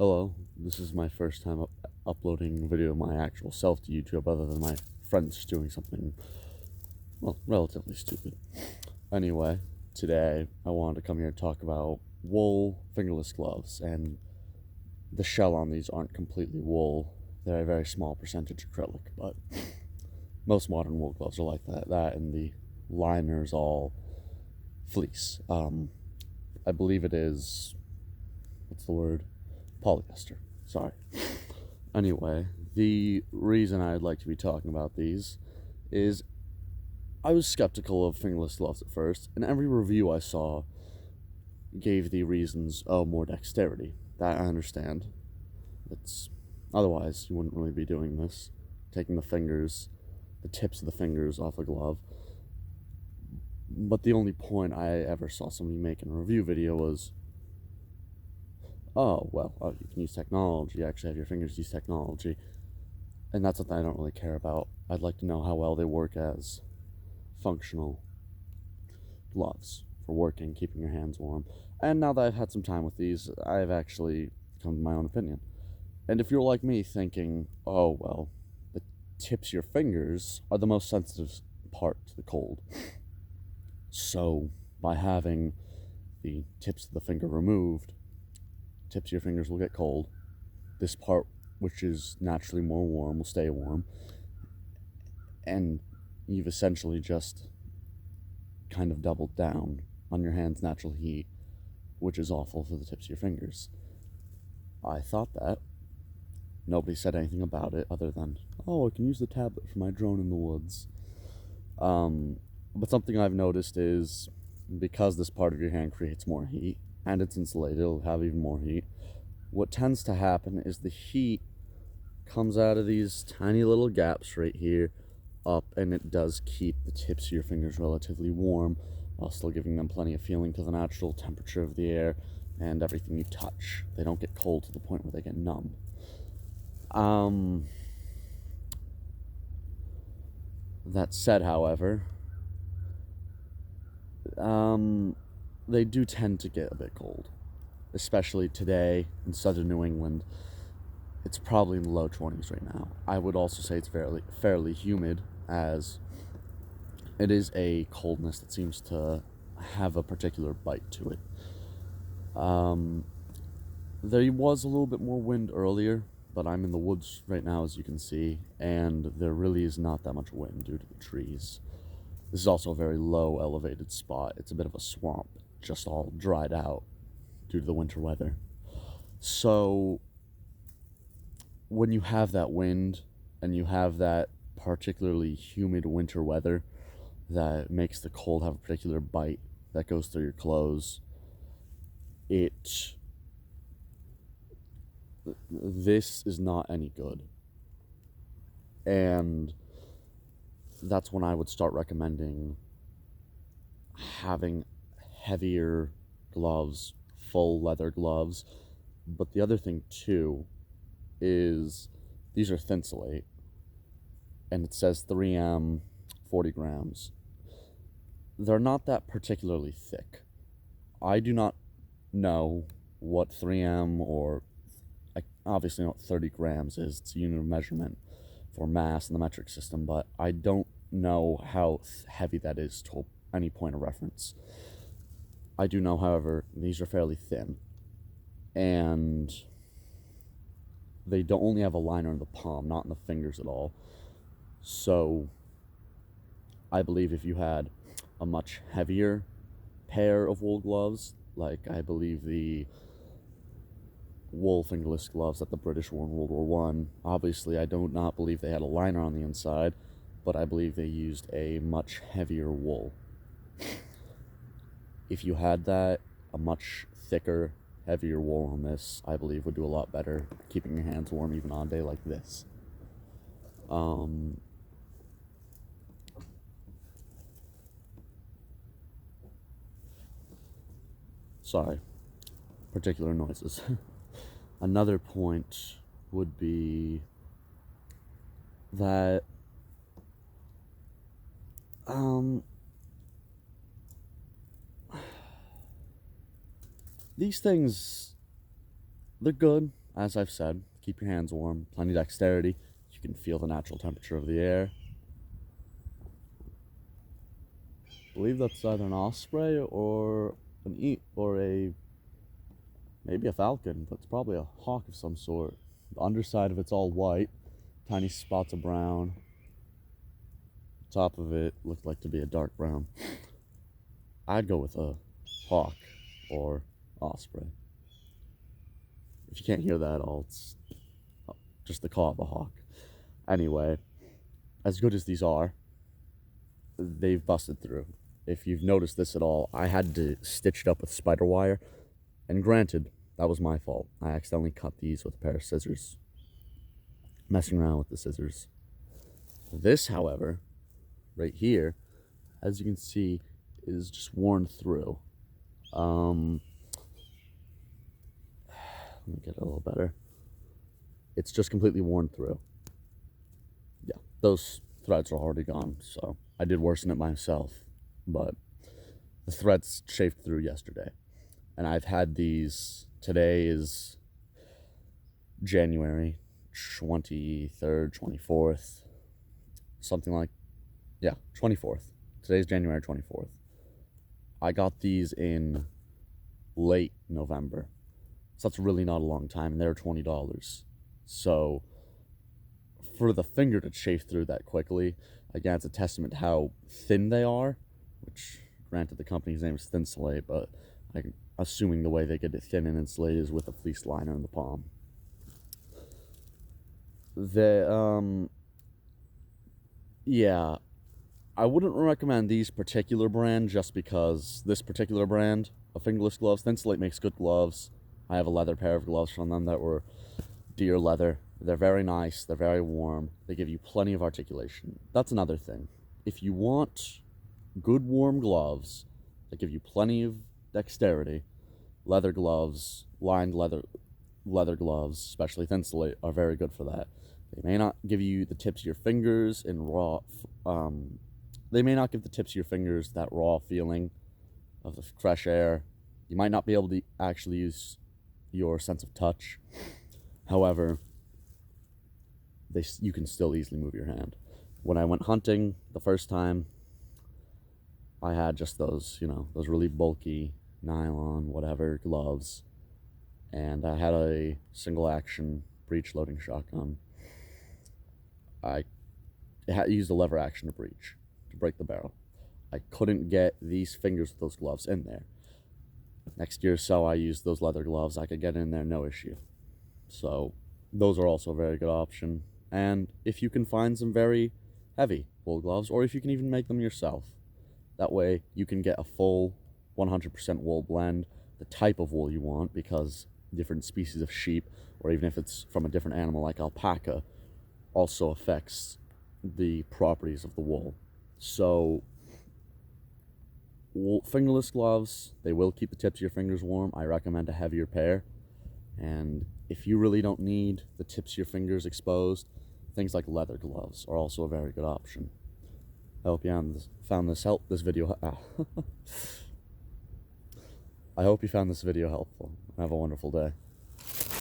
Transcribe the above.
Hello, this is my first time uploading video of my actual self to YouTube other than my friends doing something, well, relatively stupid. Anyway, today I wanted to come here and talk about wool fingerless gloves, and the shell on these aren't completely wool. They're a very small percentage acrylic, but most modern wool gloves are like that, and the liner's all fleece. I believe it is, what's the word? Polyester. Sorry. Anyway, the reason I'd like to be talking about these is I was skeptical of fingerless gloves at first, and every review I saw gave the reasons, more dexterity. That I understand. Otherwise you wouldn't really be doing this. Taking the tips of the fingers off a glove. But the only point I ever saw somebody make in a review video was, you can use technology, you actually have your fingers use technology. And that's something I don't really care about. I'd like to know how well they work as functional gloves for working, keeping your hands warm. And now that I've had some time with these, I've actually come to my own opinion. And if you're like me thinking, the tips of your fingers are the most sensitive part to the cold. So by having the tips of the finger removed, tips of your fingers will get cold. This part, which is naturally more warm, will stay warm. And you've essentially just kind of doubled down on your hand's natural heat, which is awful for the tips of your fingers. I thought that. Nobody said anything about it other than, I can use the tablet for my drone in the woods. But something I've noticed is, because this part of your hand creates more heat, and it's insulated, it'll have even more heat. What tends to happen is the heat comes out of these tiny little gaps right here up, and it does keep the tips of your fingers relatively warm while still giving them plenty of feeling to the natural temperature of the air and everything you touch. They don't get cold to the point where they get numb. That said, however, they do tend to get a bit cold, especially today in southern New England. It's probably in the low 20s right now. I would also say it's fairly humid, as it is a coldness that seems to have a particular bite to it. There was a little bit more wind earlier, but I'm in the woods right now, as you can see, and there really is not that much wind due to the trees. This is also a very low elevated spot. It's a bit of a swamp, just all dried out due to the winter weather. So when you have that wind and you have that particularly humid winter weather that makes the cold have a particular bite that goes through your clothes, this is not any good. And that's when I would start recommending having heavier gloves, full leather gloves. But the other thing too is these are Thinsulate, and it says 3M, 40 grams. They're not that particularly thick. I do not know what 3M, or I obviously know what 30 grams is. It's a unit of measurement for mass in the metric system, but I don't know how heavy that is to any point of reference. I do know, however, these are fairly thin, and they don't only have a liner in the palm, not in the fingers at all. So I believe if you had a much heavier pair of wool gloves, like I believe the wool fingerless gloves that the British wore in World War I. Obviously, I do not believe they had a liner on the inside, but I believe they used a much heavier wool. If you had that, a much thicker, heavier wool on this, I believe would do a lot better, keeping your hands warm even on a day like this. Sorry, particular noises. Another point would be that these things, they're good, as I've said, keep your hands warm, plenty of dexterity. You can feel the natural temperature of the air. I believe that's either an osprey or maybe a falcon, but it's probably a hawk of some sort. The underside of it's all white, tiny spots of brown. Top of it looked like to be a dark brown. I'd go with a hawk or osprey. If you can't hear that at all, it's just the caw of a hawk. Anyway, as good as these are, they've busted through. If you've noticed this at all, I had to stitch it up with spider wire. And granted, that was my fault. I accidentally cut these with a pair of scissors. Messing around with the scissors. This, however, right here, as you can see, is just worn through. Let me get it a little better. It's just completely worn through. Yeah, those threads are already gone, so I did worsen it myself, but the threads chafed through yesterday. And I've had these, today is January 23rd, 24th, something like, yeah, 24th. Today's January 24th. I got these in late November. So that's really not a long time, and they're $20. So for the finger to chafe through that quickly, again, it's a testament to how thin they are, which granted the company's name is Thin Slate, but I'm assuming the way they get it thin and insulated is with a fleece liner in the palm. Yeah, I wouldn't recommend these particular brand just because this particular brand of fingerless gloves, Thin Slate makes good gloves. I have a leather pair of gloves from them that were deer leather. They're very nice. They're very warm. They give you plenty of articulation. That's another thing. If you want good warm gloves that give you plenty of dexterity, leather gloves, lined leather gloves, especially Thin Slate, are very good for that. They may not give you the tips of your fingers in raw. They may not give the tips of your fingers that raw feeling of the fresh air. You might not be able to actually use your sense of touch. However, you can still easily move your hand. When I went hunting the first time, I had just those, those really bulky nylon, whatever, gloves. And I had a single action breech loading shotgun. I used a lever action to break the barrel. I couldn't get these fingers with those gloves in there. Next year or so, I used those leather gloves. I could get in there, no issue. So those are also a very good option. And if you can find some very heavy wool gloves, or if you can even make them yourself, that way you can get a full 100% wool blend, the type of wool you want, because different species of sheep, or even if it's from a different animal like alpaca, also affects the properties of the wool. So fingerless gloves, they will keep the tips of your fingers warm. I recommend a heavier pair. And if you really don't need the tips of your fingers exposed, things like leather gloves are also a very good option. I hope you found this video. I hope you found this video helpful. Have a wonderful day.